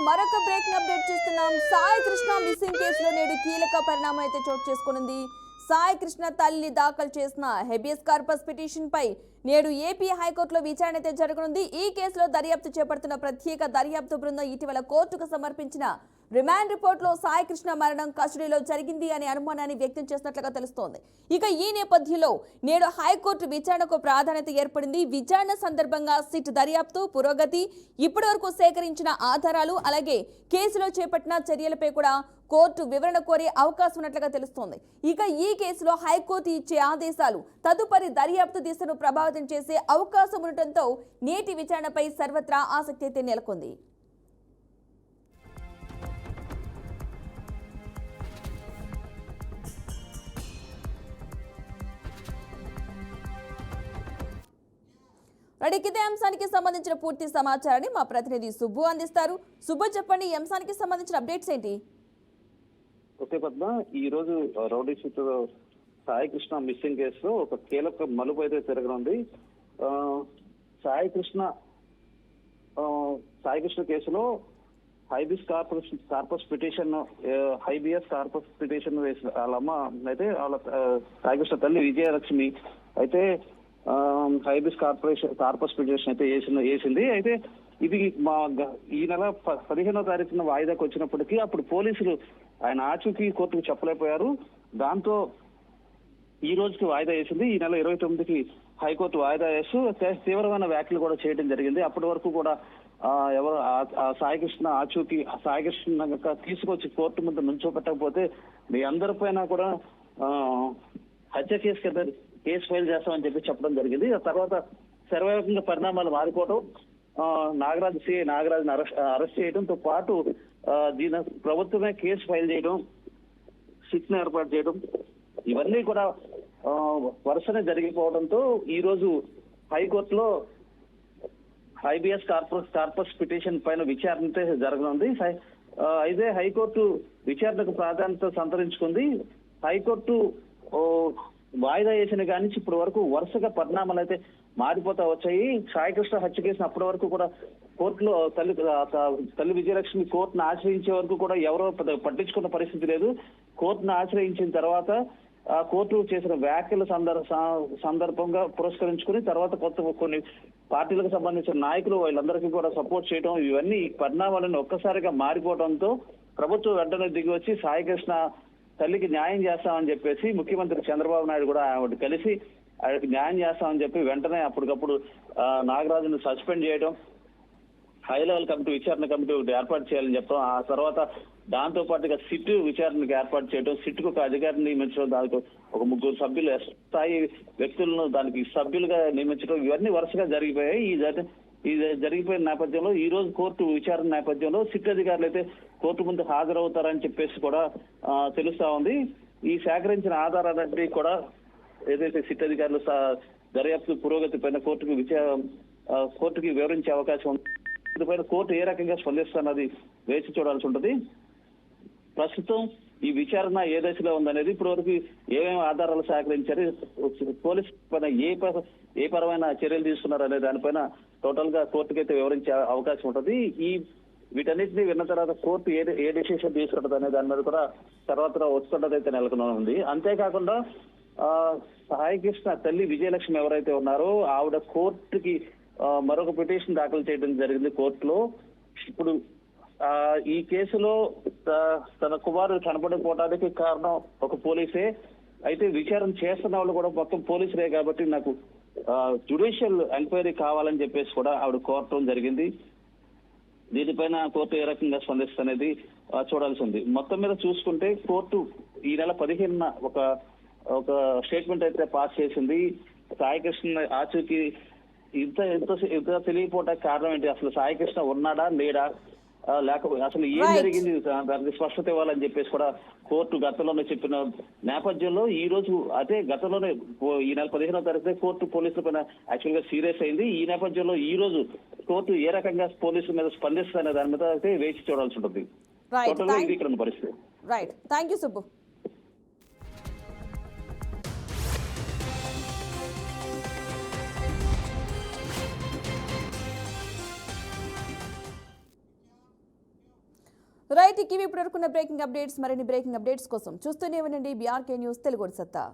మరొక breaking update చూస్తున్నాం. Sai Krishna missing కేసులో నేడు కీలక పరిణామం అయితే చోటు చేసుకున్నది. సాయి కృష్ణ తల్లి దాఖలు చేసిన హెబియస్ కార్పస్ పిటిషన్ పై నేడు ఏపీ హైకోర్టులో విచారణ అయితే జరగనుంది. ఈ కేసులో దర్యాప్తు చేపడుతున్న ప్రత్యేక దర్యాప్తు బృందం ఇటీవల కోర్టుకు సమర్పించిన రిమాండ్ రిపోర్టులో సాయి కృష్ణ మరణం కస్టడీలో జరిగింది అనే అనుమానాన్ని వ్యక్తం చేసినట్లుగా తెలుస్తోంది. ఇక ఈ నేపథ్యంలో నేడు హైకోర్టు విచారణకు ప్రాధాన్యత ఏర్పడింది. విచారణ సందర్భంగా సిట్ దర్యాప్తు పురోగతి, ఇప్పటివరకు సేకరించిన ఆధారాలు, అలాగే కేసులో చేపట్టిన చర్యలపై కూడా కోర్టు వివరణ కోరే అవకాశం ఉన్నట్లుగా తెలుస్తోంది. ఇక ఈ కేసులో హైకోర్టు ఇచ్చే ఆదేశాలు తదుపరి దర్యాప్తు దిశను ప్రభావితం చేసే అవకాశం ఉండటంతో నేటి విచారణపై సర్వత్రా ఆసక్తి అయితే నెలకొంది. ఇదే అంశానికి సంబంధించిన పూర్తి సమాచారాన్ని మా ప్రతినిధి సుబ్బు అందిస్తారు. సుబ్బు, చెప్పండి, ఈ అంశానికి సంబంధించిన అప్డేట్స్ ఏంటి? ఓకే పద్మ, ఈ రోజు rowdy sheet Sai Krishna missing కేసులో ఒక కీలక మలుపు అయితే తిరగనుంది. సాయి కృష్ణ కేసులో హైబియస్ కార్పస్ పిటిషన్ వేసిన వాళ్ళ అమ్మ అయితే వాళ్ళ సాయి కృష్ణ తల్లి విజయలక్ష్మి అయితే హైబిస్ కార్పస్ పిటిషన్ అయితే వేసింది. అయితే ఇది ఈ నెల 15వ తారీఖున వాయిదాకు వచ్చినప్పటికీ అప్పుడు పోలీసులు ఆయన ఆచూకీ కోర్టుకు చెప్పలేకపోయారు. దాంతో ఈ రోజుకి వాయిదా వేసింది. ఈ నెల 29కి హైకోర్టు వాయిదా వేస్తూ తీవ్రమైన వ్యాఖ్యలు కూడా చేయడం జరిగింది. అప్పటి వరకు కూడా ఎవరు సాయి కృష్ణ తీసుకొచ్చి కోర్టు ముందు నుంచోపెట్టకపోతే మీ అందరిపైన కూడా హత్య కేసు ఫైల్ చేస్తామని చెప్పడం జరిగింది. ఆ తర్వాత శరవేగంగా పరిణామాలు మారిపోవడం, నాగరాజుని అరెస్ట్ చేయడంతో పాటు దీని ప్రభుత్వమే కేసు ఫైల్ చేయడం, సిట్ను ఏర్పాటు చేయడం, ఇవన్నీ కూడా వరుసనే జరిగిపోవడంతో ఈ రోజు హైకోర్టులో హైబియస్ కార్పస్ పిటిషన్ పైన విచారణ జరగనుంది. అయితే హైకోర్టు విచారణకు ప్రాధాన్యత సంతరించుకుంది. హైకోర్టు వాయిదా వేసిన కానీ ఇప్పటి వరకు వరుసగా పరిణామాలు అయితే మారిపోతా వచ్చాయి. సాయి కృష్ణ హత్య కేసును అప్పటి వరకు కూడా కోర్టులో తల్లి విజయలక్ష్మి కోర్టును ఆశ్రయించే వరకు కూడా ఎవరో పట్టించుకున్న పరిస్థితి లేదు. కోర్టును ఆశ్రయించిన తర్వాత ఆ కోర్టు చేసిన వ్యాఖ్యల సందర్భంగా పురస్కరించుకుని తర్వాత కొన్ని పార్టీలకు సంబంధించిన నాయకులు వీళ్ళందరికీ కూడా సపోర్ట్ చేయడం, ఇవన్నీ పరిణామాలను ఒక్కసారిగా మారిపోవడంతో ప్రభుత్వం వెంటనే దిగి వచ్చి సాయి కృష్ణ తల్లికి న్యాయం చేస్తామని చెప్పేసి ముఖ్యమంత్రి చంద్రబాబు నాయుడు కూడా ఆవిడ కలిసి ఆయనకి న్యాయం చేస్తామని చెప్పి వెంటనే అప్పటికప్పుడు నాగరాజును సస్పెండ్ చేయడం, హై లెవెల్ విచారణ కమిటీ ఒకటి ఏర్పాటు చేయాలని చెప్పడం, ఆ తర్వాత దాంతో పాటుగా సిట్ విచారణకు ఏర్పాటు చేయడం, సిట్కు ఒక అధికారిని నియమించడం, దానికి ఒక 3 సభ్యులు స్థాయి వ్యక్తులను దానికి సభ్యులుగా నియమించడం, ఇవన్నీ వరుసగా జరిగిపోయాయి. ఈ జరిగిపోయిన నేపథ్యంలో ఈ రోజు కోర్టు విచారణ నేపథ్యంలో సిట్ అధికారులు అయితే కోర్టు ముందు హాజరవుతారని చెప్పేసి కూడా తెలుస్తా ఉంది. ఈ సేకరించిన ఆధారాలన్నీ కూడా ఏదైతే సిట్ అధికారులు దర్యాప్తు పురోగతి పైన కోర్టుకి వివరించే అవకాశం ఉంది. దీనిపైన కోర్టు ఏ రకంగా స్పందిస్తున్నది వేచి చూడాల్సి ఉంటుంది. ప్రస్తుతం ఈ విచారణ ఏ దశలో ఉందనేది ఇప్పటి వరకు ఏమేమి ఆధారాలు సేకరించారు, పోలీసు పైన ఏ పరమైన చర్యలు తీసుకున్నారు అనే దానిపైన టోటల్ గా కోర్టుకైతే వివరించే అవకాశం ఉంటుంది. వీటన్నిటిని విన్న తర్వాత కోర్టు ఏ డిసిషన్ తీసుకుంటుంది అనే దాని మీద కూడా తర్వాత ఉత్కంఠత అయితే నెలకొని ఉంది. అంతేకాకుండా సాయి కృష్ణ తల్లి విజయలక్ష్మి ఎవరైతే ఉన్నారో ఆవిడ కోర్టుకి మరొక పిటిషన్ దాఖలు చేయడం జరిగింది కోర్టులో. ఇప్పుడు ఈ కేసులో తన కుమారుడు చనిపడిపోవడానికి కారణం ఒక పోలీసే. అయితే విచారణ చేస్తున్న వాళ్ళు కూడా మొత్తం పోలీసులే కాబట్టి నాకు జ్యుడిషియల్ ఎంక్వైరీ కావాలని చెప్పేసి కూడా ఆవిడ కోరటం జరిగింది. దీనిపైన కోర్టు ఏ రకంగా స్పందిస్తుంది చూడాల్సి ఉంది. మొత్తం మీద చూసుకుంటే కోర్టు ఈ నెల 15న ఒక స్టేట్మెంట్ అయితే పాస్ చేసింది. సాయి కృష్ణ ఆచూకీ ఇంత తెలియపోవడానికి కారణం ఏంటి, అసలు సాయి కృష్ణ ఉన్నాడా లేడా, లేకపోతే అసలు ఏం జరిగింది దానికి స్పష్టత ఇవ్వాలని చెప్పేసి కూడా కోర్టు గతంలోనే చెప్పిన నేపథ్యంలో ఈ రోజు అదే గతంలోనే ఈ నెల 15వ తారీఖు కోర్టు పోలీసుల పైన యాక్చువల్ గా సీరియస్ అయింది. ఈ నేపథ్యంలో ఈ రోజు కోర్టు ఏ రకంగా పోలీసుల మీద స్పందిస్తుందనే దాని మీద అయితే వేచి చూడాల్సి ఉంటుంది. ఇక్కడ పరిస్థితి. Right, thank you Subbu. Right, ఇవి ఇప్పుడు బ్రేకింగ్ అప్డేట్స్. మరిన్ని బ్రేకింగ్ అప్డేట్స్ కోసం చూస్తూనే ఉండండి బీఆర్కే న్యూస్ తెలుగు సత్తా.